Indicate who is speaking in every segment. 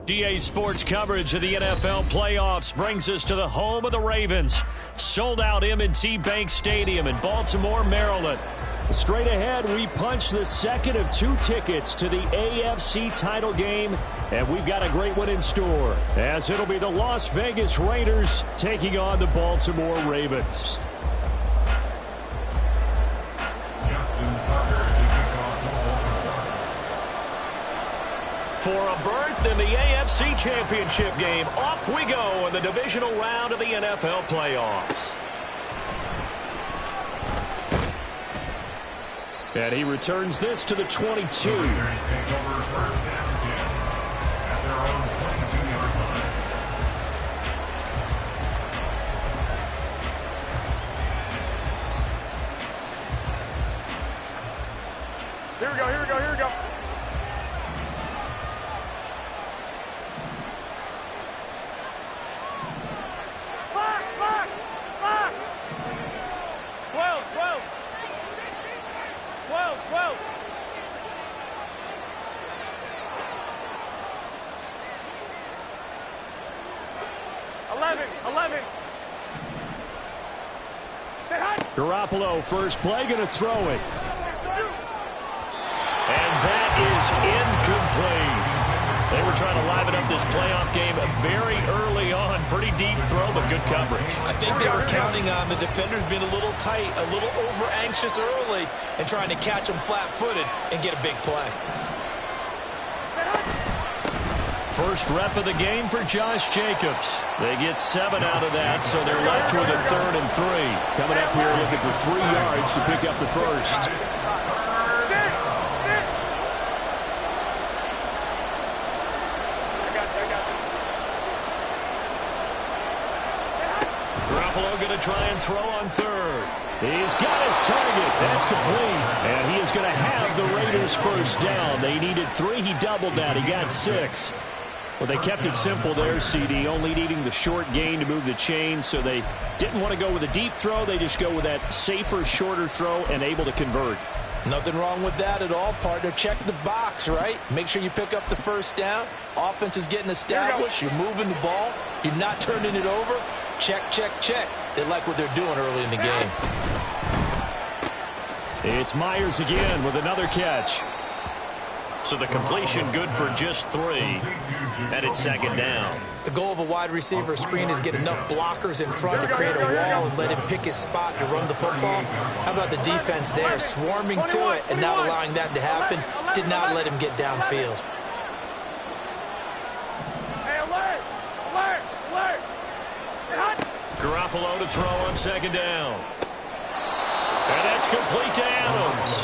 Speaker 1: GA Sports coverage of the NFL playoffs brings us to the home of the Ravens. Sold out M&T Bank Stadium in Baltimore, Maryland. Straight ahead, we punch the second of 2 tickets to the AFC title game, and we've got a great one in store, as it'll be the Las Vegas Raiders taking on the Baltimore Ravens. For a berth in the AFC Championship game, off we go in the divisional round of the NFL playoffs. And he returns this to the 22.
Speaker 2: Here we go, here we go, here we go.
Speaker 1: Garoppolo, first play, going to throw it. And that is incomplete. They were trying to liven up this playoff game very early on. Pretty deep throw, but good coverage.
Speaker 3: I think they were counting on the defenders being a little tight, a little over-anxious early, and trying to catch them flat-footed and get a big play.
Speaker 1: First rep of the game for Josh Jacobs. They get 7 out of that, so they're left with a 3rd and 3. Coming up here looking for 3 yards to pick up the first. Garoppolo going to try and throw on 3rd. He's got his target. That's complete. And he is going to have the Raiders first down. They needed 3. He doubled that. He got 6. Well, they kept it simple there, CD, only needing the short gain to move the chains, so they didn't want to go with a deep throw. They just go with that safer, shorter throw and able to convert.
Speaker 3: Nothing wrong with that at all, partner. Check the box, right? Make sure you pick up the first down. Offense is getting established. You're moving the ball. You're not turning it over. Check, check, check. They like what they're doing early in the game.
Speaker 1: It's Myers again with another catch. So the completion good for just 3. And it's 2nd down.
Speaker 3: The goal of a wide receiver screen is get enough blockers in front to create a wall and let him pick his spot to run the football. How about the defense there, swarming to it and not allowing that to happen? Did not let him get downfield.
Speaker 1: Garoppolo to throw on 2nd down. And that's complete to Adams.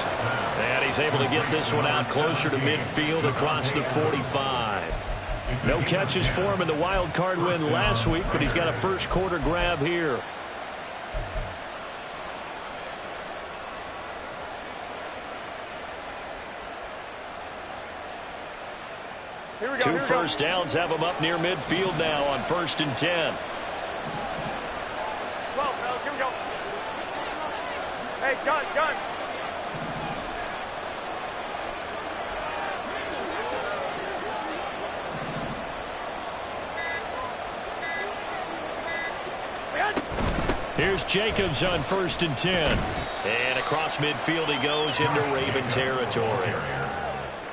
Speaker 1: And he's able to get this one out closer to midfield across the 45. No catches for him in the wild card win last week, but he's got a first quarter grab here.
Speaker 2: Here we go,
Speaker 1: 2 first downs have him up near midfield now on 1st and 10.
Speaker 2: Well, here we go. Hey, gun.
Speaker 1: Here's Jacobs on 1st and 10. And across midfield he goes into Raven territory.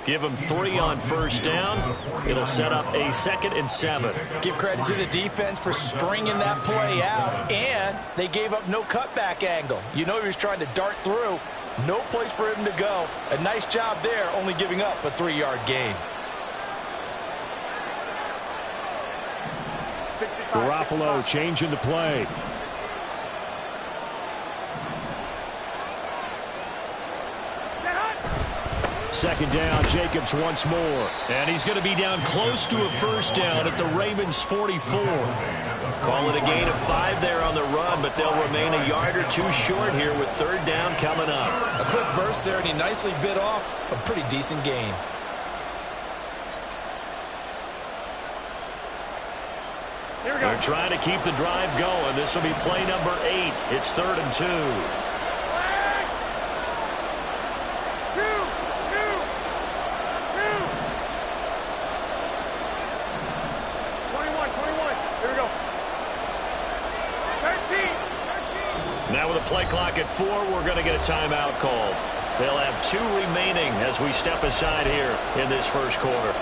Speaker 1: Give him 3 on 1st down. It'll set up a 2nd and 7.
Speaker 3: Give credit to the defense for stringing that play out, and they gave up no cutback angle. You know he was trying to dart through. No place for him to go. A nice job there, only giving up a 3-yard gain.
Speaker 1: Garoppolo changing the play. Second down, Jacobs once more. And he's going to be down close to a first down at the Ravens' 44.
Speaker 4: Call it a gain of 5 there on the run, but they'll remain a yard or two short here with third down coming up.
Speaker 3: A quick burst there, and he nicely bit off a pretty decent gain.
Speaker 2: Here we go.
Speaker 1: They're trying to keep the drive going. This will be play number 8. It's 3rd and 2.
Speaker 2: 21. Here we go. 13.
Speaker 1: Now with a play clock at 4, we're going to get a timeout called. They'll have 2 remaining as we step aside here in this first quarter.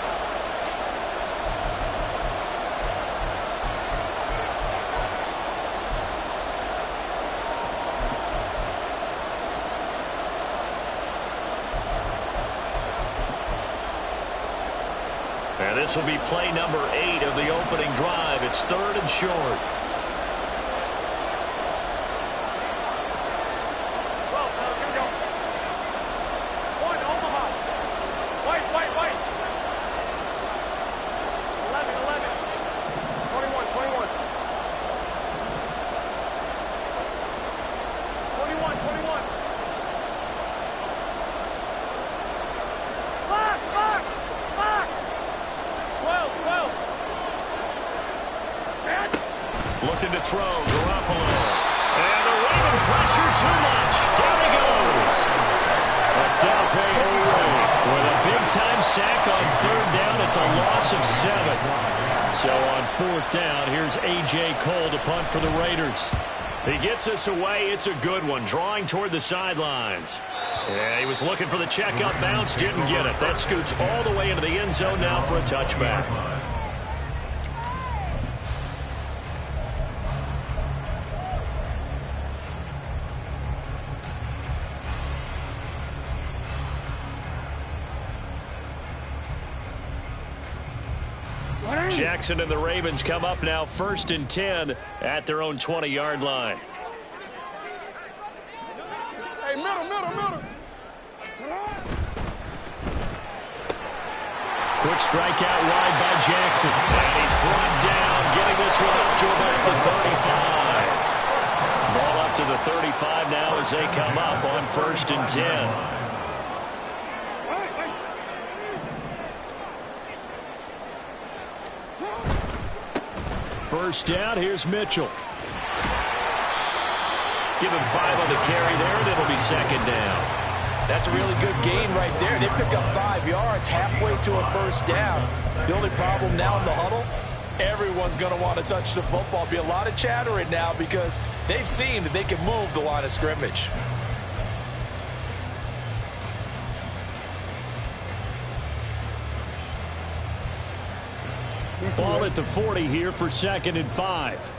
Speaker 1: And this will be play number 8 of the opening drive. It's 3rd and short. Looking to throw, Garoppolo. And the Raven pressure too much. Down he goes. Adelphi with a big-time sack on 3rd down. It's a loss of 7. So on 4th down, here's A.J. Cole to punt for the Raiders. He gets us away. It's a good one, drawing toward the sidelines. Yeah, he was looking for the check-up bounce, didn't get it. That scoots all the way into the end zone now for a touchback. Jackson and the Ravens come up now 1st and 10 at their own 20-yard line.
Speaker 2: Hey, middle.
Speaker 1: Quick strikeout wide by Jackson. And he's brought down, getting this one up to about the 35. Ball up to the 35 now as they come up on 1st and 10. First down, here's Mitchell. Give him 5 on the carry there, and it'll be 2nd down.
Speaker 3: That's a really good gain right there. They pick up 5 yards halfway to a first down. The only problem now in the huddle, everyone's going to want to touch the football. Be a lot of chattering now because they've seen that they can move the line of scrimmage.
Speaker 1: Ball at the 40 here for 2nd and 5.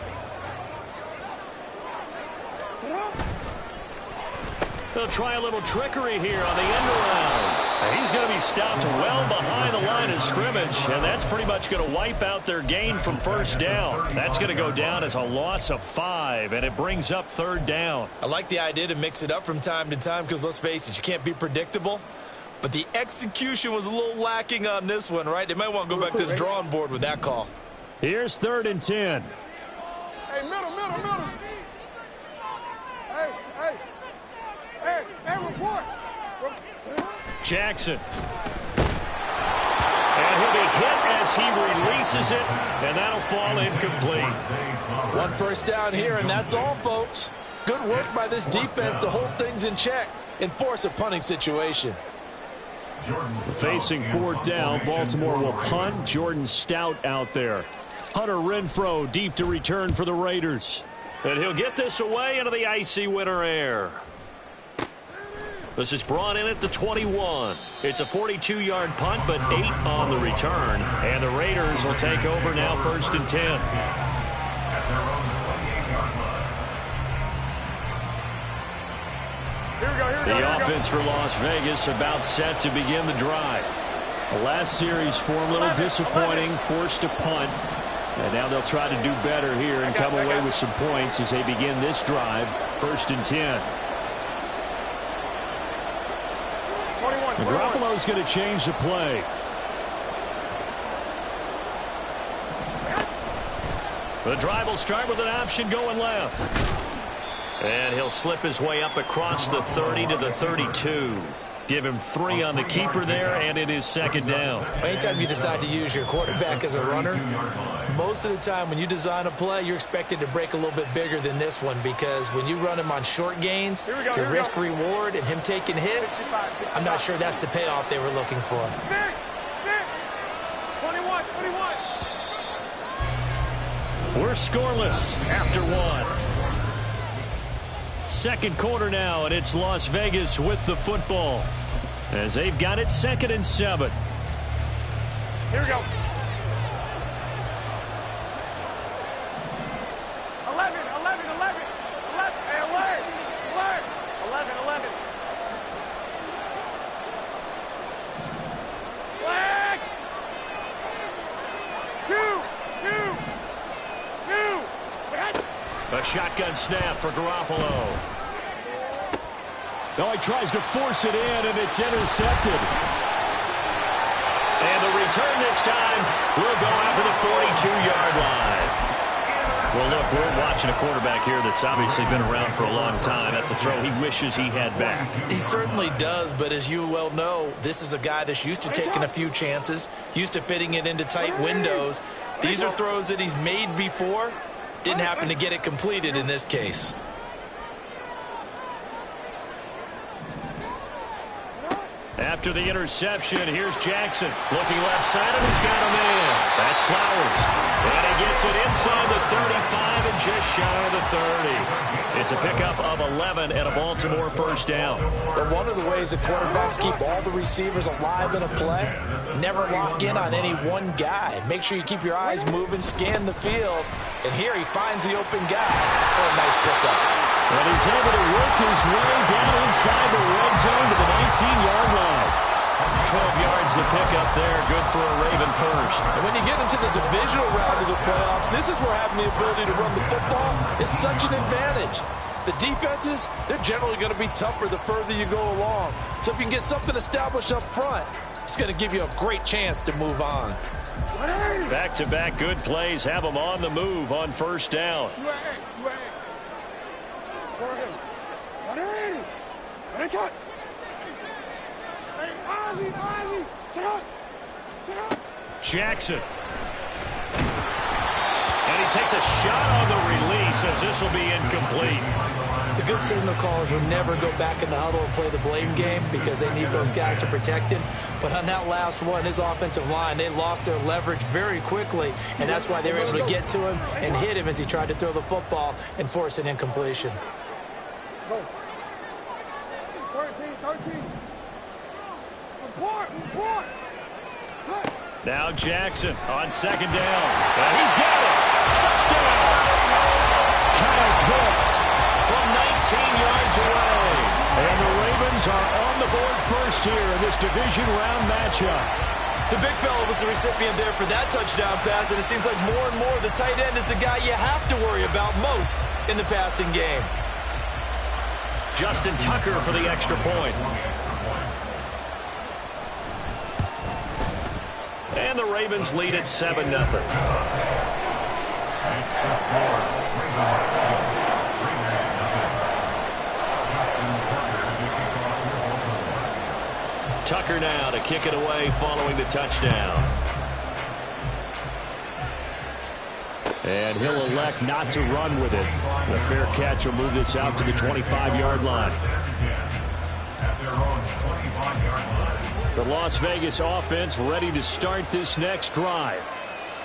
Speaker 1: They'll try a little trickery here on the end around. He's going to be stopped well behind the line of scrimmage, and that's pretty much going to wipe out their gain from first down. That's going to go down as a loss of 5, and it brings up 3rd down.
Speaker 3: I like the idea to mix it up from time to time because, let's face it, you can't be predictable. But the execution was a little lacking on this one, right? They might want to go back to the drawing board with that call.
Speaker 1: Here's 3rd and 10.
Speaker 2: Hey, middle. Hey, report.
Speaker 1: Jackson. And he'll be hit as he releases it, and that'll fall incomplete.
Speaker 3: 1 first down here, and that's all, folks. Good work by this defense to hold things in check and force a punting situation.
Speaker 1: Facing 4th down, Baltimore will punt. Jordan Stout out there. Hunter Renfrow deep to return for the Raiders. And he'll get this away into the icy winter air. This is brought in at the 21. It's a 42-yard punt, but 8 on the return. And the Raiders will take over now 1st and 10. The offense for Las Vegas about set to begin the drive. The last series form a little disappointing, forced to punt. And now they'll try to do better here and come away with some points as they begin this drive, 1st and 10. Buffalo's going to change the play. The drive will start with an option going left. And he'll slip his way up across the 30 to the 32. Give him 3 on the keeper there, and it is second down.
Speaker 3: Anytime you decide to use your quarterback as a runner, most of the time when you design a play, you're expected to break a little bit bigger than this one, because when you run him on short gains, your risk-reward and him taking hits, I'm not sure that's the payoff they were looking for.
Speaker 2: 21.
Speaker 1: We're scoreless after 1. Second quarter now, and it's Las Vegas with the football as they've got it 2nd and 7.
Speaker 2: Here we go. 11. Hey, alert. 11. Flag. 2.
Speaker 1: A shotgun snap for Garoppolo. Oh, he tries to force it in, and it's intercepted. And the return this time will go out to the 42-yard line. Well, look, we're watching a quarterback here that's obviously been around for a long time. That's a throw he wishes he had back.
Speaker 3: He certainly does, but as you well know, this is a guy that's used to taking a few chances, used to fitting it into tight windows. These are throws that he's made before. Didn't happen to get it completed in this case.
Speaker 1: After the interception, here's Jackson. Looking left side, and he's got a man. That's Flowers. And he gets it inside the 35 and just shy of the 30. It's a pickup of 11 and a Baltimore first down.
Speaker 3: But one of the ways the quarterbacks keep all the receivers alive in a play, never lock in on any one guy. Make sure you keep your eyes moving, scan the field. And here he finds the open guy for a nice pickup.
Speaker 1: And he's able to work his way down inside the red zone to the 19-yard line. 12 yards the pickup there. Good for a Raven first.
Speaker 3: And when you get into the divisional round of the playoffs, this is where having the ability to run the football is such an advantage. The defenses, they're generally going to be tougher the further you go along. So if you can get something established up front, it's going to give you a great chance to move on.
Speaker 1: Back-to-back good plays have them on the move on first down. Jackson. And he takes a shot on the release as this will be incomplete.
Speaker 3: The good signal callers will never go back in the huddle and play the blame game because they need those guys to protect him. But on that last one, his offensive line, they lost their leverage very quickly, and that's why they were able to get to him and hit him as he tried to throw the football and force an incompletion.
Speaker 2: 13. Report.
Speaker 1: Now Jackson on second down. And he's got it. Touchdown. Kyle Pitts from 19 yards away. And the Ravens are on the board first here in this division round matchup.
Speaker 3: The big fella was the recipient there for that touchdown pass, and it seems like more and more the tight end is the guy you have to worry about most in the passing game.
Speaker 1: Justin Tucker for the extra point. And the Ravens lead at 7-0. Tucker now to kick it away following the touchdown. And he'll elect not to run with it. The fair catch will move this out to the 25-yard line. The Las Vegas offense ready to start this next drive.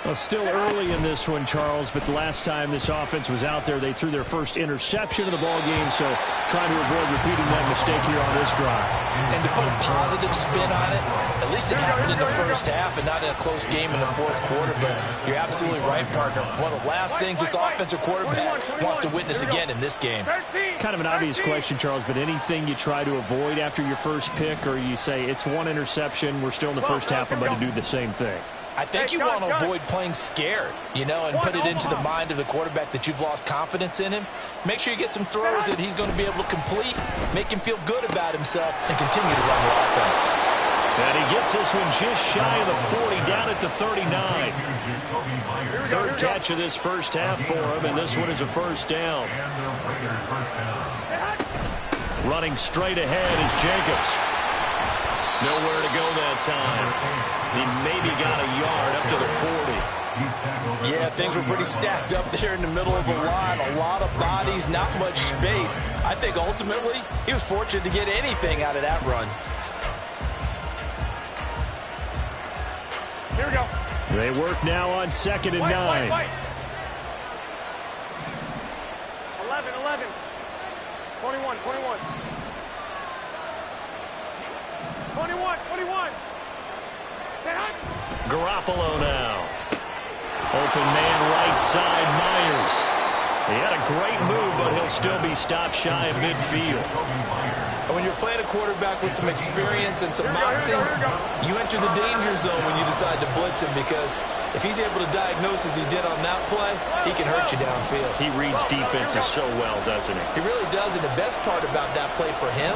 Speaker 1: Well, still early in this one, Charles, but the last time this offense was out there, they threw their first interception of the ball game, so trying to avoid repeating that mistake here on this drive.
Speaker 3: And to put a positive spin on it, at least it happened in the first half and not in a close game in the fourth quarter, but you're absolutely right, partner. One of the last things this offensive quarterback wants to witness again in this game.
Speaker 1: Kind of an obvious question, Charles, but anything you try to avoid after your first pick, or you say it's one interception, we're still in the first half, I'm going to do the same thing?
Speaker 3: I think you want to avoid playing scared, you know, and put it into the mind of the quarterback that you've lost confidence in him. Make sure you get some throws that he's going to be able to complete, make him feel good about himself, and continue to run the offense.
Speaker 1: And he gets this one just shy of the 40, down at the 39. Third catch of this first half for him, and this one is a first down. Running straight ahead is Jacobs. Nowhere to go that time. He maybe got a yard up to the 40.
Speaker 3: Yeah, things were pretty stacked up there in the middle of the line. A lot of bodies, not much space. I think ultimately he was fortunate to get anything out of that run.
Speaker 2: Here we go.
Speaker 1: They work now on 2nd and 9.
Speaker 2: Wait. 11. 21. 21.
Speaker 1: Garoppolo now. Open man right side, Myers. He had a great move, but he'll still be stopped shy of midfield.
Speaker 3: And when you're playing a quarterback with some experience and some moxie, you enter the danger zone when you decide to blitz him, because if he's able to diagnose as he did on that play, he can hurt you downfield.
Speaker 1: He reads defenses so well, doesn't he?
Speaker 3: He really does, and the best part about that play for him,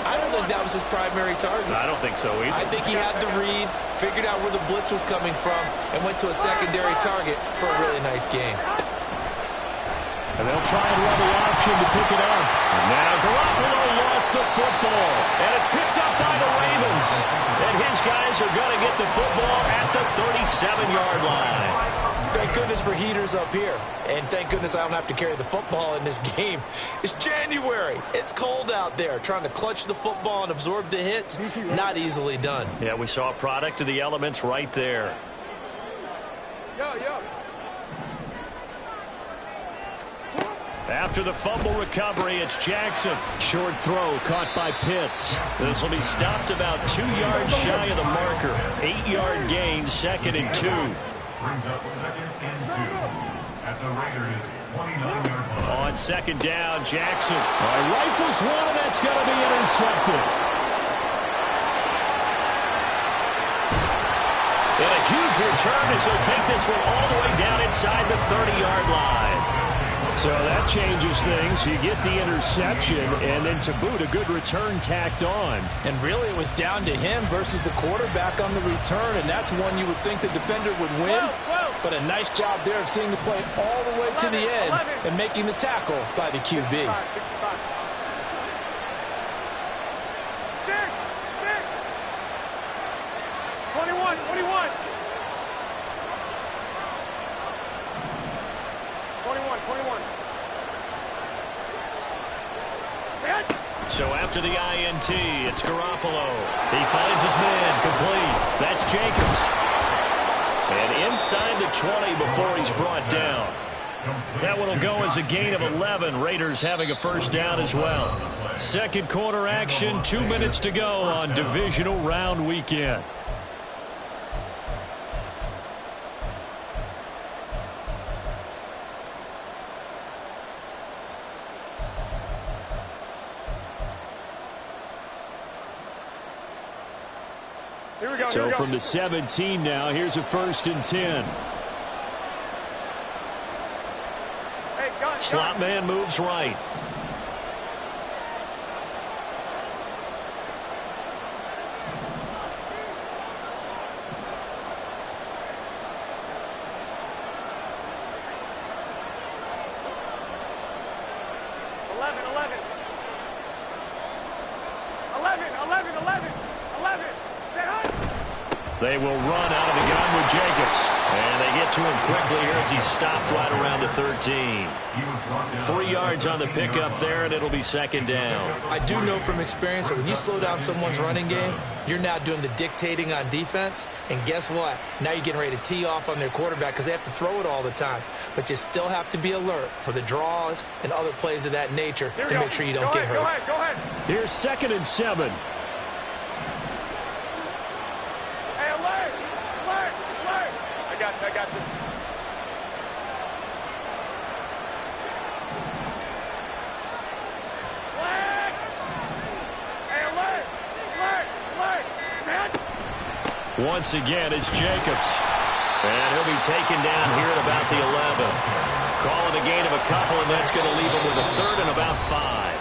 Speaker 3: I don't think that was his primary target.
Speaker 1: I don't think so either.
Speaker 3: I think he had the read, figured out where the blitz was coming from, and went to a secondary target for a really nice game.
Speaker 1: And they'll try and run the option to pick it up. And now Garoppolo lost the football. And it's picked up by the Ravens. And his guys are going to get the football at the 37-yard line.
Speaker 3: Thank goodness for heaters up here. And thank goodness I don't have to carry the football in this game. It's January. It's cold out there. Trying to clutch the football and absorb the hits, not easily done.
Speaker 1: Yeah, we saw a product of the elements right there.
Speaker 2: Yo.
Speaker 1: After the fumble recovery, it's Jackson. Short throw caught by Pitts. This will be stopped about 2 yards shy of the marker. 8-yard gain, 2nd and 2.
Speaker 5: Brings up 2nd and 2 at the Raiders' 29-yard line.
Speaker 1: On 2nd down, Jackson. Rifles one, and that's going to be intercepted. And a huge return as he'll take this one all the way down inside the 30-yard line. So that changes things. You get the interception, and then to boot, a good return tacked on.
Speaker 3: And really, it was down to him versus the quarterback on the return, and that's one you would think the defender would win. But a nice job there of seeing the play all the way to the end and making the tackle by the QB.
Speaker 2: 21.
Speaker 1: So after the INT, it's Garoppolo. He finds his man complete. That's Jacobs. And inside the 20 before he's brought down. That one will go as a gain of 11. Raiders having a first down as well. Second quarter action, 2 minutes to go on divisional round weekend. So from the 17 now, here's a 1st and 10. Slot man moves right. They will run out of the gun with Jacobs. And they get to him quickly here as he's stopped right around the 13. 3 yards on the pickup there, and it'll be 2nd down.
Speaker 3: I do know from experience that when you slow down someone's running game, you're now doing the dictating on defense. And guess what? Now you're getting ready to tee off on their quarterback because they have to throw it all the time. But you still have to be alert for the draws and other plays of that nature to make sure you don't get hurt.
Speaker 2: Go ahead.
Speaker 1: Here's 2nd and 7.
Speaker 2: I got this.
Speaker 1: Once again, it's Jacobs. And he'll be taken down here at about the 11. Call it a gain of a couple, and that's going to leave him with a 3rd and about 5.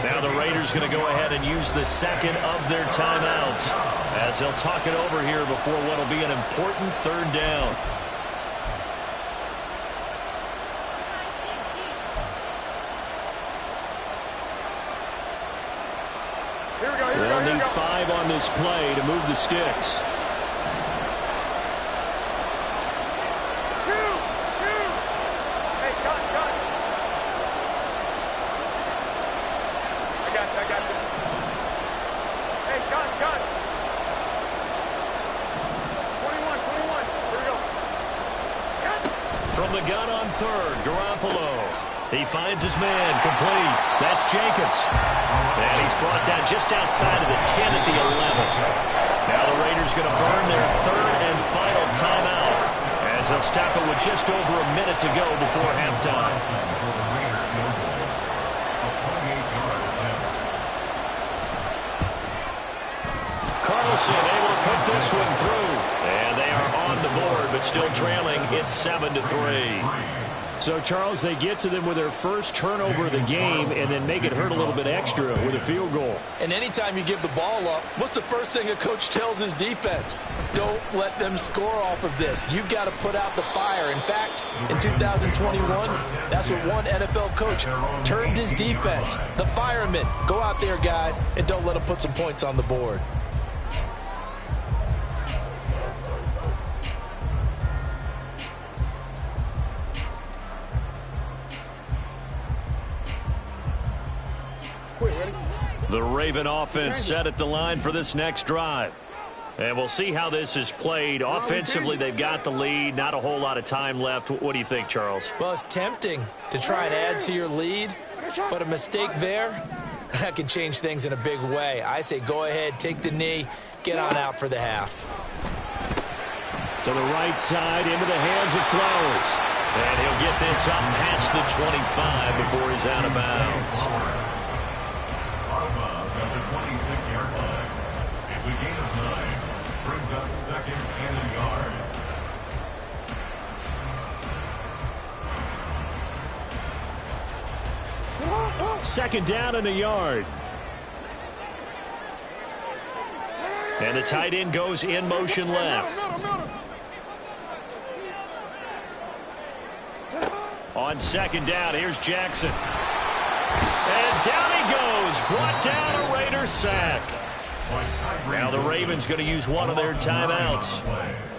Speaker 1: Now the Raiders going to go ahead and use the second of their timeouts as they'll talk it over here before what will be an important third down. They'll need 5 on this play to move the sticks. From the gun on third, Garoppolo. He finds his man, complete. That's Jacobs. And he's brought down just outside of the 10 at the 11. Now the Raiders going to burn their third and final timeout as they'll stop it with just over a minute to go before halftime. Carlson able to put this one through. And they are on the board, but still trailing. It's 7-3. So, Charles, they get to them with their first turnover of the game and then make it hurt a little bit extra with a field goal. And anytime you give the ball up, what's the first thing a coach tells his defense? Don't let them score off of this. You've got to put out the fire. In fact, in 2021, that's what one NFL coach termed his defense. The firemen. Go out there, guys, and don't let them put some points on the board. The Raven offense set at the line for this next drive. And we'll see how this is played. Offensively, they've got the lead. Not a whole lot of time left. What do you think, Charles? Well, it's tempting to try and add to your lead, but a mistake there, that can change things in a big way. I say go ahead, take the knee, get on out for the half. To the right side, into the hands of Flowers. And he'll get this up past the 25 before he's out of bounds.
Speaker 5: It's a gain of 9. Brings up second and a yard.
Speaker 1: Second down and a yard. And the tight end goes in motion left. On second down, here's Jackson. And down he goes. Brought down a Raider sack. Now the Ravens going to use one of their timeouts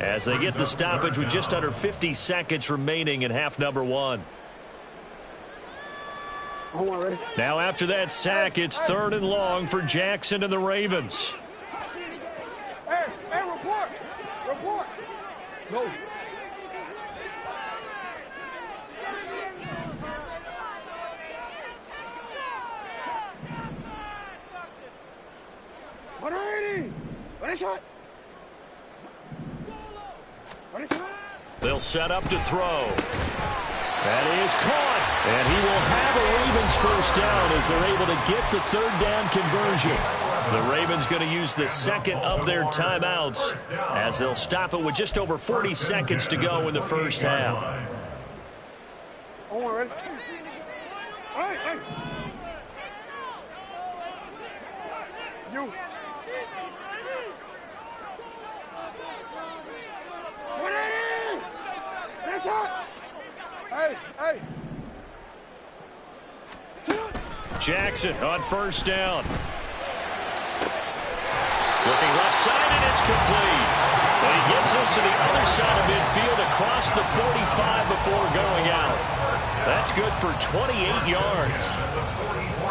Speaker 1: as they get the stoppage with just under 50 seconds remaining in half number 1. Now after that sack, it's third and long for Jackson and the Ravens.
Speaker 2: Hey, report! Report! Go.
Speaker 1: They'll set up to throw. That is caught. And he will have a Ravens first down as they're able to get the third down conversion. The Ravens going to use the second of their timeouts as they'll stop it with just over 40 seconds to go in the first half.
Speaker 2: Ready? Hey. You. Hey.
Speaker 1: Jackson on first down. Looking left side, and it's complete. And he gets us to the other side of midfield across the 45 before going out. That's good for 28 yards.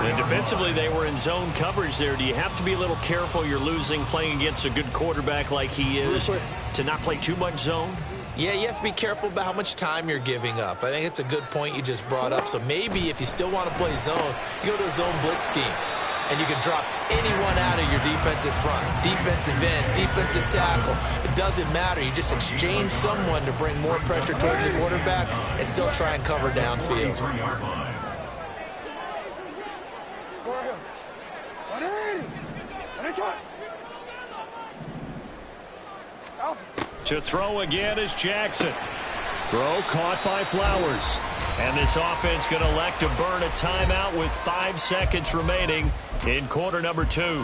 Speaker 1: And defensively, they were in zone coverage there. Do you have to be a little careful? You're losing playing against a good quarterback like he is to not play too much zone?
Speaker 3: Yeah, you have to be careful about how much time you're giving up. I think it's a good point you just brought up. So maybe if you still want to play zone, you go to a zone blitz scheme. And you can drop anyone out of your defensive front. Defensive end, defensive tackle. It doesn't matter. You just exchange someone to bring more pressure towards the quarterback and still try and cover downfield.
Speaker 1: To throw again is Jackson. Throw caught by Flowers. And this offense going to elect to burn a timeout with 5 seconds remaining in quarter number 2.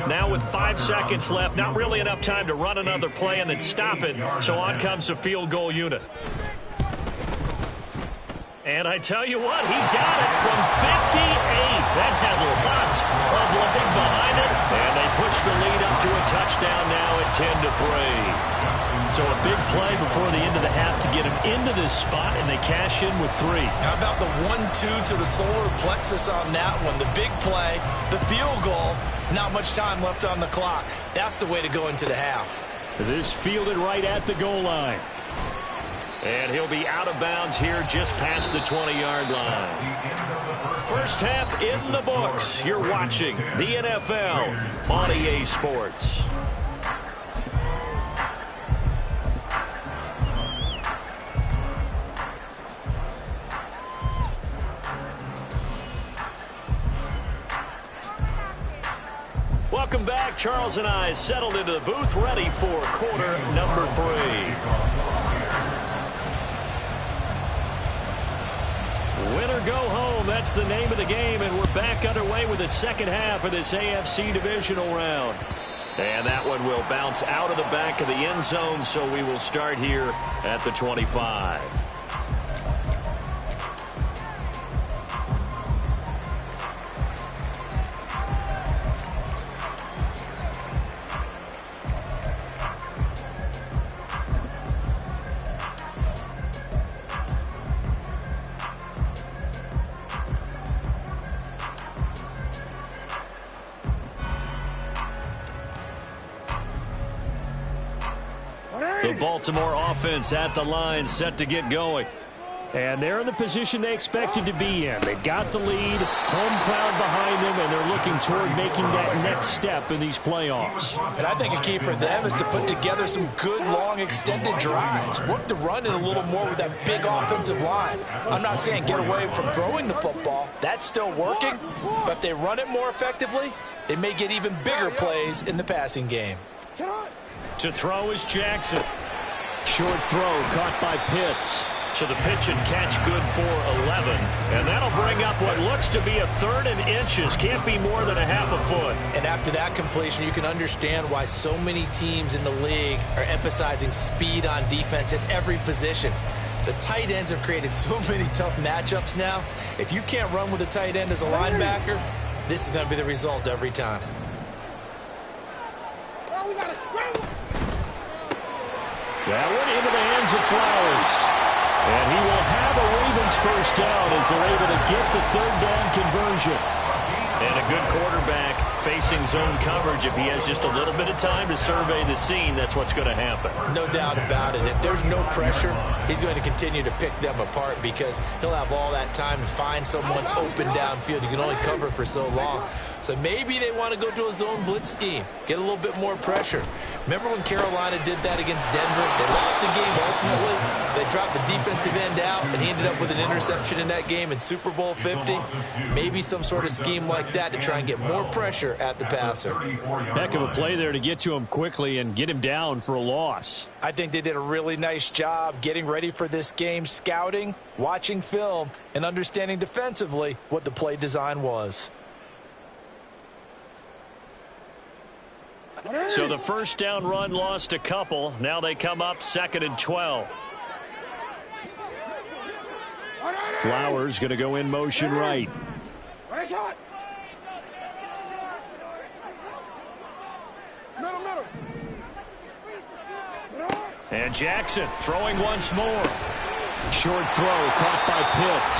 Speaker 1: Now with 5 seconds left, not really enough time to run another play and then stop it. So on comes the field goal unit. And I tell you what, he got it from 58. That had lots of leg behind it. And they push the lead up to a touchdown now at 10-3. So a big play before the end of the half to get him into this spot, and they cash in with 3.
Speaker 3: How about the 1-2 to the solar plexus on that one? The big play, the field goal, not much time left on the clock. That's the way to go into the half.
Speaker 1: This fielded right at the goal line. And he'll be out of bounds here just past the 20-yard line. First half in the books. You're watching the NFL on EA Sports. Welcome back. Charles and I settled into the booth, ready for quarter number 3. Win or go home, that's the name of the game, and we're back underway with the second half of this AFC divisional round. And that one will bounce out of the back of the end zone, so we will start here at the 25. The Baltimore offense at the line, set to get going. And they're in the position they expected to be in. They've got the lead, home crowd behind them, and they're looking toward making that next step in these playoffs.
Speaker 3: And I think a key for them is to put together some good, long, extended drives. Work the run in a little more with that big offensive line. I'm not saying get away from throwing the football. That's still working. But if they run it more effectively, they may get even bigger plays in the passing game.
Speaker 1: To throw is Jackson. Short throw caught by Pitts. So the pitch and catch good for 11. And that'll bring up what looks to be a 3rd and inches. Can't be more than a half a foot.
Speaker 3: And after that completion, you can understand why so many teams in the league are emphasizing speed on defense at every position. The tight ends have created so many tough matchups now. If you can't run with a tight end as a linebacker, this is going to be the result every time.
Speaker 1: That one into the hands of Flowers. And he will have a Ravens first down as they're able to get the 3rd down conversion. And a good quarterback facing zone coverage. If he has just a little bit of time to survey the scene, that's what's going to happen.
Speaker 3: No doubt about it. If there's no pressure, he's going to continue to pick them apart because he'll have all that time to find someone open downfield. You can only cover for so long. So maybe they want to go to a zone blitz scheme, get a little bit more pressure. Remember when Carolina did that against Denver? They lost the game ultimately. They dropped the defensive end out, and he ended up with an interception in that game in Super Bowl 50. Maybe some sort of scheme like that to try and get more pressure at the passer.
Speaker 1: Heck of a play there to get to him quickly and get him down for a loss.
Speaker 3: I think they did a really nice job getting ready for this game, scouting, watching film, and understanding defensively what the play design was.
Speaker 1: So the first down run lost a couple. Now they come up 2nd and 12. Flowers going to go in motion right. And Jackson throwing once more. Short throw caught by Pitts.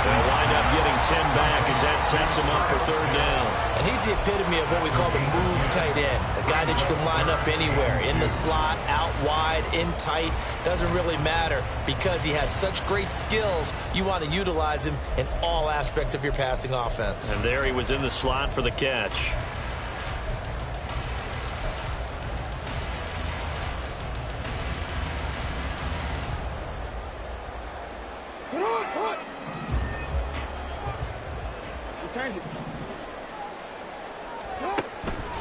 Speaker 1: They'll wind up getting 10 back as that sets him up for 3rd down.
Speaker 3: And he's the epitome of what we call the move tight end. A guy that you can line up anywhere. In the slot, out wide, in tight. Doesn't really matter because he has such great skills. You want to utilize him in all aspects of your passing offense.
Speaker 1: And there he was in the slot for the catch.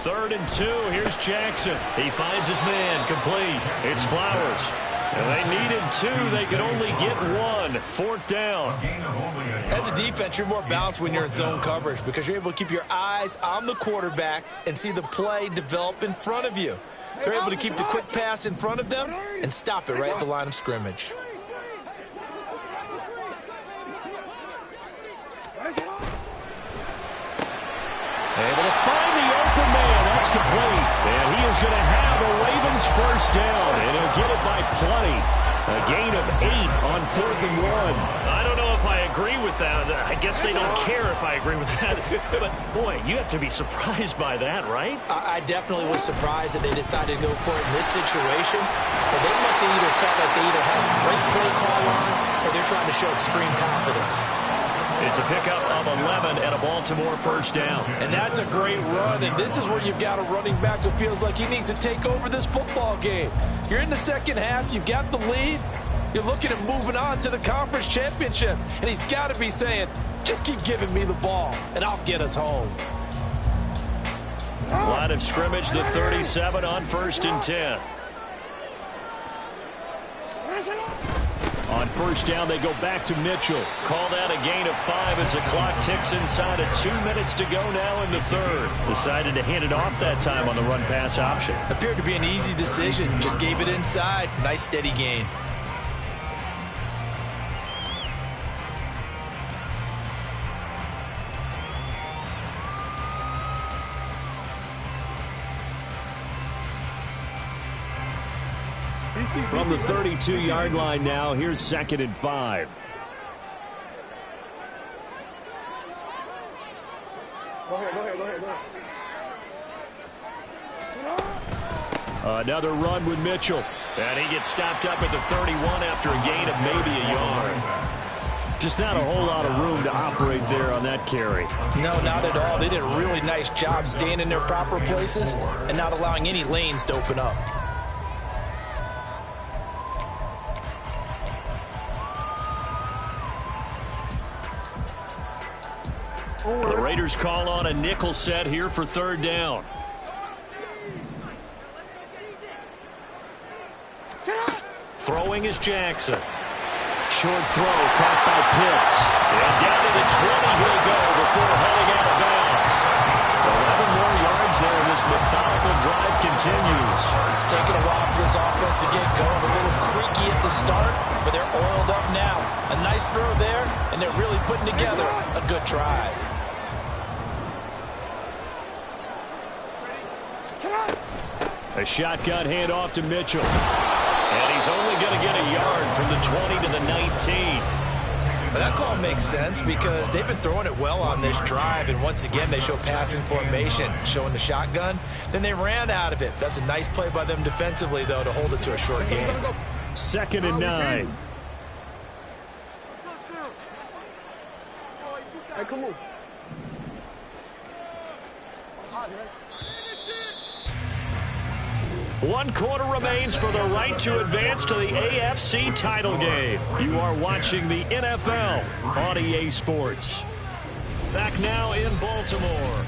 Speaker 1: 3rd and 2. Here's Jackson.
Speaker 4: He finds his man, complete.
Speaker 1: It's Flowers. And they needed 2. They could only get 1. 4th down.
Speaker 3: As a defense, you're more balanced when you're in zone coverage because you're able to keep your eyes on the quarterback and see the play develop in front of you. They're able to keep the quick pass in front of them and stop it right at the line of scrimmage.
Speaker 1: Able to find the open man. That's complete. And he is going to have a Ravens first down. And he'll get it by plenty. A gain of 8 on 4th and 1.
Speaker 4: I don't know if I agree with that. I guess they don't care if I agree with that. But, boy, you have to be surprised by that, right?
Speaker 3: I definitely was surprised that they decided to go for it in this situation. But they must have either felt like they either have a great play call on or they're trying to show extreme confidence.
Speaker 1: It's a pickup of 11 and a Baltimore first down.
Speaker 3: And that's a great run, and this is where you've got a running back who feels like he needs to take over this football game. You're in the second half, you've got the lead, you're looking at moving on to the conference championship, and he's got to be saying, just keep giving me the ball, and I'll get us home.
Speaker 1: Line of scrimmage, the 37 on 1st and 10. On first down, they go back to Mitchell. Call that a gain of 5 as the clock ticks inside of 2 minutes to go now in the 3rd. Decided to hand it off that time on the run-pass option.
Speaker 3: Appeared to be an easy decision. Just gave it inside. Nice, steady gain.
Speaker 1: From the 32-yard line now, here's 2nd and 5.
Speaker 2: Go ahead.
Speaker 1: Another run with Mitchell. And he gets stopped up at the 31 after a gain of maybe a yard. Just not a whole lot of room to operate there on that carry.
Speaker 3: No, not at all. They did a really nice job staying in their proper places and not allowing any lanes to open up.
Speaker 1: The Raiders call on a nickel set here for 3rd down. Throwing is Jackson. Short throw caught by Pitts. And down to the 20 he'll go before heading out of bounds. 11 more yards there. This methodical drive continues.
Speaker 3: It's taken a while for this offense to get going. A little creaky at the start, but they're oiled up now. A nice throw there, and they're really putting together a good drive.
Speaker 1: A shotgun handoff to Mitchell. And he's only going to get a yard from the 20 to the 19.
Speaker 3: But that call makes sense because they've been throwing it well on this drive, and once again they show passing formation, showing the shotgun. Then they ran out of it. That's a nice play by them defensively, though, to hold it to a short game.
Speaker 1: 2nd and 9.
Speaker 2: Hey, come on.
Speaker 1: 1 quarter remains for the right to advance to the AFC title game. You are watching the NFL on EA Sports. Back now in Baltimore.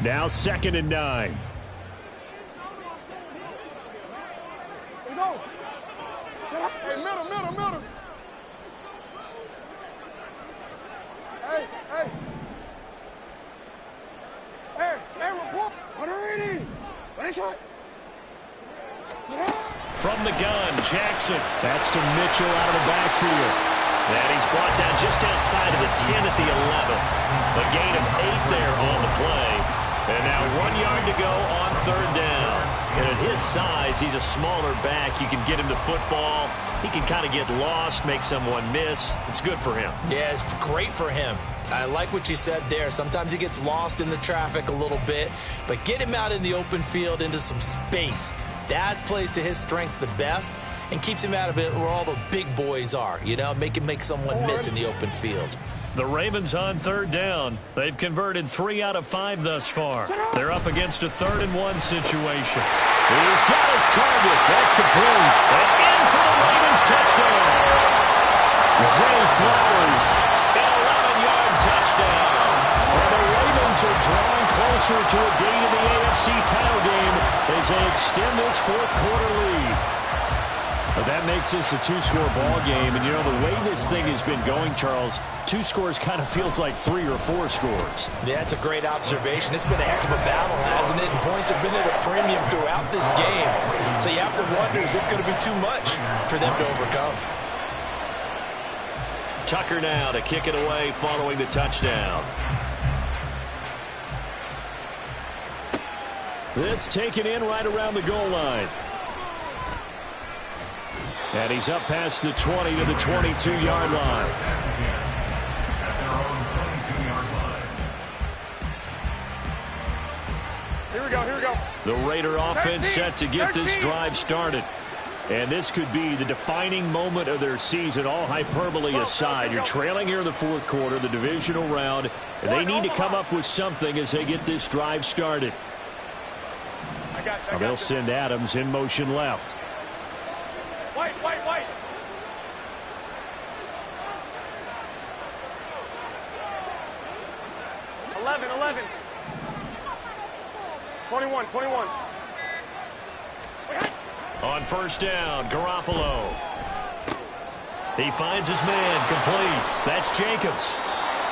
Speaker 1: Now 2nd and 9.
Speaker 2: Hey, middle. Hey, report. What are you doing? What is it?
Speaker 1: From the gun, Jackson. That's to Mitchell out of the backfield. And he's brought down just outside of the 10 at the 11. A gain of 8 there on the play. And now 1 yard to go on 3rd down. And at his size, he's a smaller back. You can get him to football. He can kind of get lost, make someone miss. It's good for him.
Speaker 3: Yeah, it's great for him. I like what you said there. Sometimes he gets lost in the traffic a little bit, but get him out in the open field into some space. That plays to his strengths the best and keeps him out of it where all the big boys are, you know, make someone miss in the open field.
Speaker 1: The Ravens on third down. They've converted 3 out of 5 thus far. They're up against a 3rd-and-1 situation. He's got his target. That's complete. And in for the Ravens touchdown. Zay Flowers, an 11-yard touchdown. And the Ravens are drawing closer to a date in the AFC title game as they extend this 4th-quarter lead. But that makes this a 2-score ball game. And, you know, the way this thing has been going, Charles, 2 scores kind of feels like 3 or 4 scores.
Speaker 3: Yeah, that's a great observation. It's been a heck of a battle, hasn't it? And points have been at a premium throughout this game. So you have to wonder, is this going to be too much for them to overcome?
Speaker 1: Tucker now to kick it away following the touchdown. This taken in right around the goal line. And he's up past the 20 to the 22-yard line.
Speaker 5: At their own 22-yard line.
Speaker 2: Here we go, here we go.
Speaker 1: The Raider offense set to get this drive started. And this could be the defining moment of their season, all hyperbole aside. You're trailing here in the 4th quarter, the divisional round, and they need to come up with something as they get this drive started. They'll send Adams in motion left.
Speaker 2: White. 11. 21.
Speaker 1: On first down, Garoppolo. He finds his man, complete. That's Jacobs.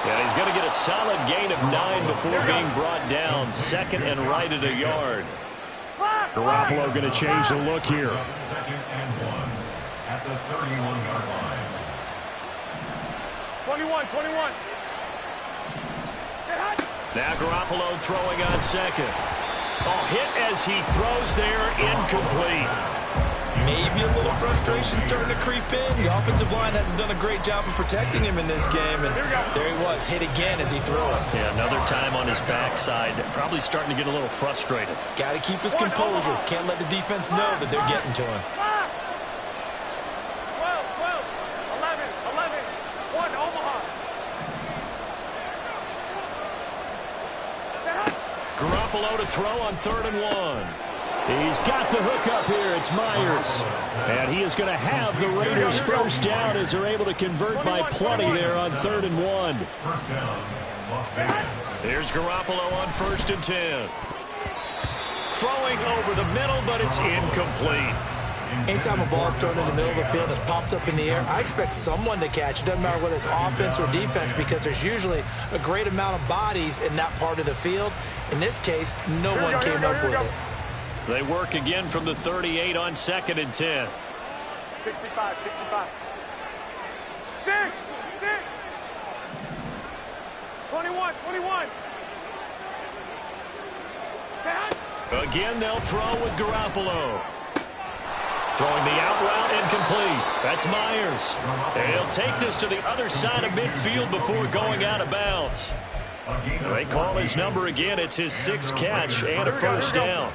Speaker 1: And he's going to get a solid gain of 9 before being brought down. 2nd and right at a yard. Garoppolo going to change the look here.
Speaker 5: 2nd and 1 at the 31-yard line.
Speaker 2: 21.
Speaker 1: Now Garoppolo throwing on 2nd. Oh, hit as he throws there, incomplete.
Speaker 3: Maybe a little frustration starting to creep in. The offensive line hasn't done a great job of protecting him in this game. And there he was, hit again as he threw it.
Speaker 1: Yeah, another time on his backside. Probably starting to get a little frustrated.
Speaker 3: Got to keep his composure. Can't let the defense know that they're getting to him.
Speaker 2: 12, 11, 1, Omaha.
Speaker 1: Garoppolo to throw on 3rd and 1. He's got the hook up here. It's Myers. And he is going to have the Raiders first down as they're able to convert by plenty there on 3rd and 1.
Speaker 5: First down, Las Vegas.
Speaker 1: Here's Garoppolo on 1st and 10. Throwing over the middle, but it's incomplete.
Speaker 3: Anytime a ball's thrown in the middle of the field and it's popped up in the air, I expect someone to catch. It doesn't matter whether it's offense or defense because there's usually a great amount of bodies in that part of the field. In this case, no one came up with it.
Speaker 1: They work again from the 38 on 2nd and 10.
Speaker 2: 65. 6. 21.
Speaker 1: Again, they'll throw with Garoppolo. Throwing the out route incomplete. That's Myers. And he'll take this to the other side of midfield before going out of bounds. They call his number again. It's his 6th catch and a first down.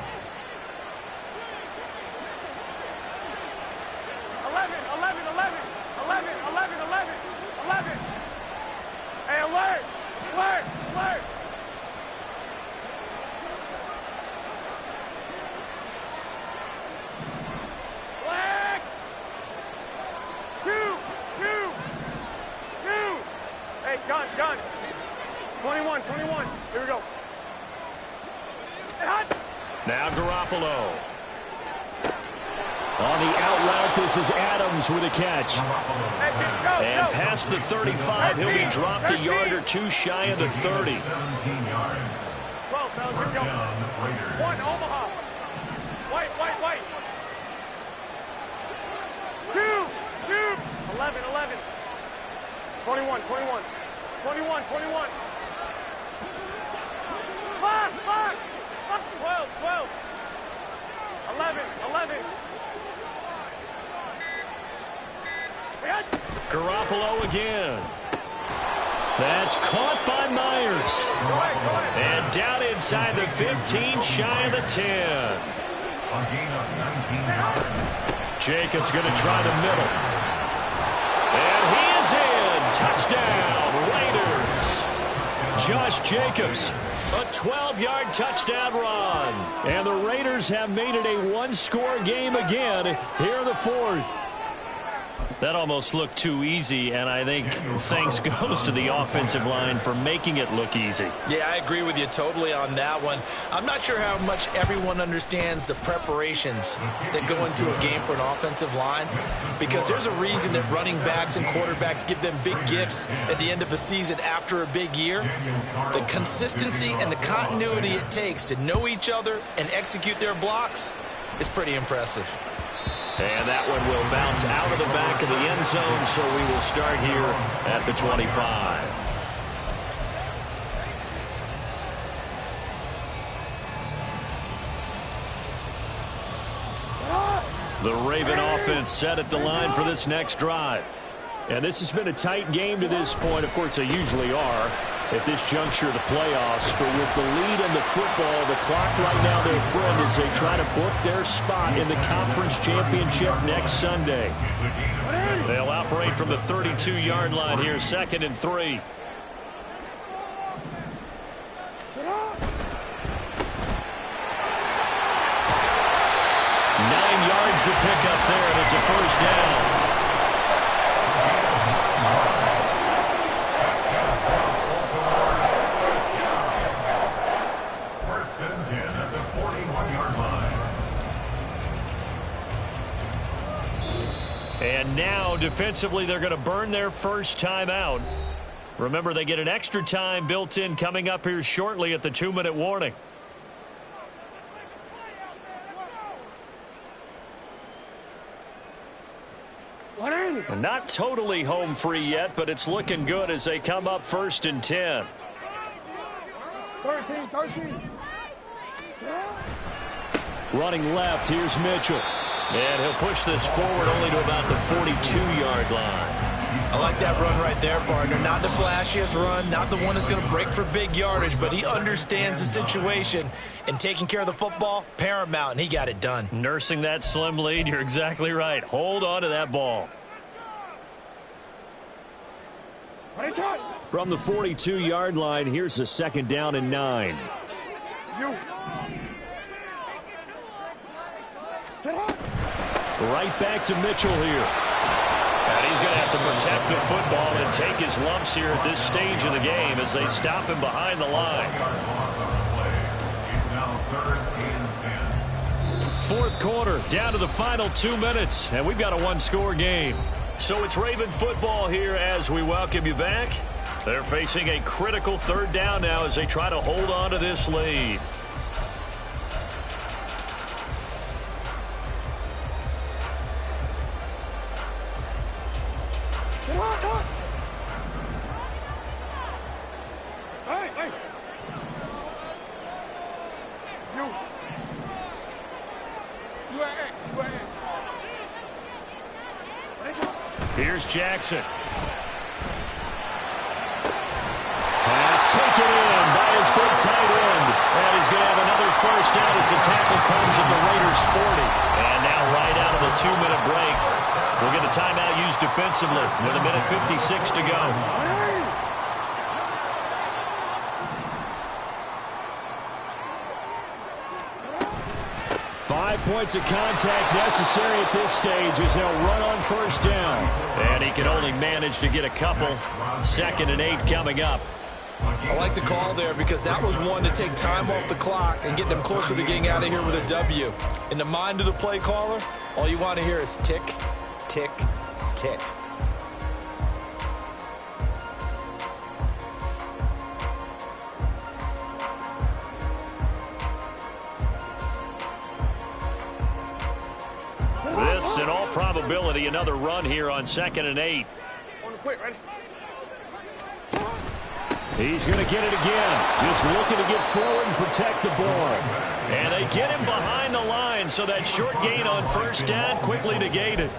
Speaker 2: 11. Hey, alert. Flag. 2. Hey, gun. 21. Here we go.
Speaker 1: Now Garoppolo. On the out route, this is Adams with a catch. And past the 35, he'll be dropped a yard or two shy of the 30.
Speaker 5: 17 yards.
Speaker 2: 12, fellas,
Speaker 5: First
Speaker 2: here we go.
Speaker 5: down, Raiders.
Speaker 2: 1, Omaha. White. 2. 11. 21. 5. 12. 11.
Speaker 1: Garoppolo again. That's caught by Myers. And down inside the 15, shy of the 10.
Speaker 5: A gain of 19 yards.
Speaker 1: Jacobs going to try the middle. And he is in. Touchdown, Raiders. Josh Jacobs. A 12-yard touchdown run. And the Raiders have made it a one-score game again here in the fourth. That almost looked too easy, and I think thanks goes to the offensive line for making it look easy.
Speaker 3: Yeah, I agree with you totally on that one. I'm not sure how much everyone understands the preparations that go into a game for an offensive line, because there's a reason that running backs and quarterbacks give them big gifts at the end of the season after a big year. The consistency and the continuity it takes to know each other and execute their blocks is pretty impressive.
Speaker 1: And that one will bounce out of the back of the end zone, so we will start here at the 25. The Raven offense set at the line for this next drive. And this has been a tight game to this point. Of course, they usually are at this juncture of the playoffs. But with the lead in the football, the clock right now, their friend, as they try to book their spot in the conference championship next Sunday. They'll operate from the 32-yard line here, 2nd and 3. 9 yards to pick up there, and it's a first down. And now, defensively, they're going to burn their first timeout. Remember, they get an extra time built in coming up here shortly at the 2-minute warning. And not totally home free yet, but it's looking good as they come up 1st and 10.
Speaker 2: 13.
Speaker 1: Running left, here's Mitchell. And he'll push this forward only to about the 42-yard line.
Speaker 3: I like that run right there, partner. Not the flashiest run, not the one that's going to break for big yardage, but he understands the situation, and taking care of the football, paramount, and he got it done.
Speaker 1: Nursing that slim lead, you're exactly right. Hold on to that ball. From the 42-yard line, here's the 2nd down and 9. Right back to Mitchell here. And he's going to have to protect the football and take his lumps here at this stage of the game as they stop him behind the line. Fourth quarter, down to the final 2 minutes, and we've got a one-score game. So it's Raven football here as we welcome you back. They're facing a critical 3rd down now as they try to hold on to this lead. Here's Jackson. Pass taken in by his big tight end. And he's going to have another first down as the tackle comes at the Raiders' 40. And now right out of the 2-minute break, we'll get a timeout used defensively with 1:56 to go. 5 points of contact necessary at this stage as they'll run on 1st down. And he can only manage to get a couple. 2nd and 8 coming up.
Speaker 3: I like the call there because that was one to take time off the clock and get them closer to getting out of here with a W. In the mind of the play caller, all you want to hear is tick, tick, tick.
Speaker 1: This, in all probability, another run here on 2nd and 8. He's going to get it again. Just looking to get forward and protect the board. And they get him behind the line, so that short gain on 1st down quickly negated.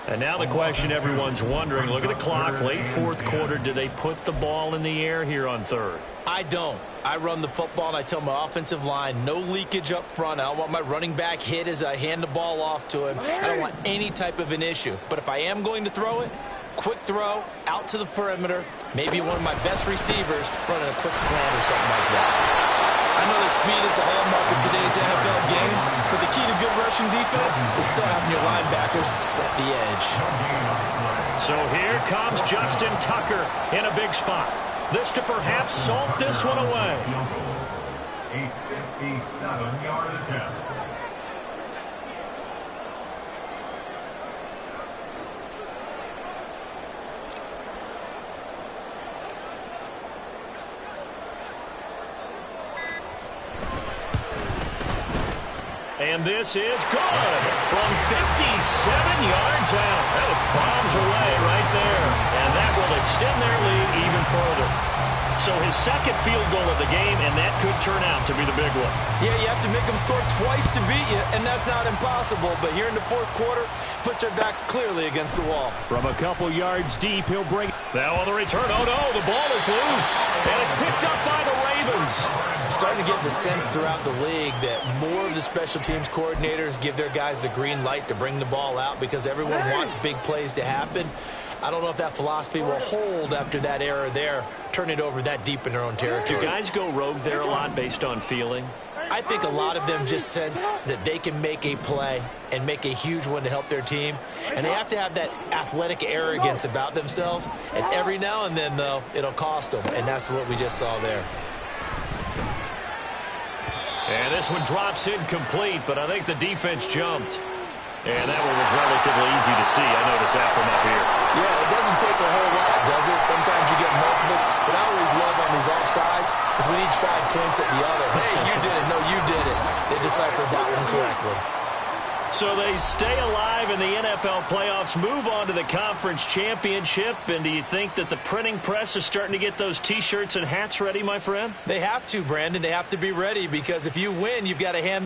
Speaker 1: And now the question everyone's wondering, look at the clock, late 4th quarter, do they put the ball in the air here on 3rd?
Speaker 3: I don't. I run the football, and I tell my offensive line, no leakage up front. I don't want my running back hit as I hand the ball off to him. I don't want any type of an issue. But if I am going to throw it, quick throw, out to the perimeter, maybe one of my best receivers running a quick slant or something like that. I know that speed is the hallmark of today's NFL game, but the key to good rushing defense is still having your linebackers set the edge.
Speaker 1: So here comes Justin Tucker in a big spot. This to perhaps salt this one away.
Speaker 5: A 57-yard attempt.
Speaker 1: And this is good from 57 yards out. That was bombs away right there. And that will extend their lead even further. So his second field goal of the game, and that could turn out to be the big one.
Speaker 3: Yeah, you have to make them score twice to beat you, and that's not impossible. But here in the fourth quarter, puts their backs clearly against the wall.
Speaker 1: From a couple yards deep, he'll bring it. Now on the return, oh no, the ball is loose. And it's picked up by the Ravens.
Speaker 3: I'm starting to get the sense throughout the league that more of the special teams coordinators give their guys the green light to bring the ball out because everyone wants big plays to happen. I don't know if that philosophy will hold after that error there, turn it over that deep in their own territory.
Speaker 1: Do guys go rogue there a lot based on feeling?
Speaker 3: I think a lot of them just sense that they can make a play and make a huge one to help their team. And they have to have that athletic arrogance about themselves. And every now and then, though, it'll cost them. And that's what we just saw there.
Speaker 1: And this one drops incomplete, but I think the defense jumped. And that one was relatively easy to see. I noticed that from up here.
Speaker 3: Yeah, it doesn't take a whole lot, does it? Sometimes you get multiples. But I always love on these offsides is when each side points at the other. Hey, you did it. No, you did it. They deciphered that one correctly.
Speaker 1: So they stay alive in the NFL playoffs, move on to the conference championship. And do you think that the printing press is starting to get those T-shirts and hats ready, my friend?
Speaker 3: They have to, Brandon. They have to be ready because if you win, you've got to hand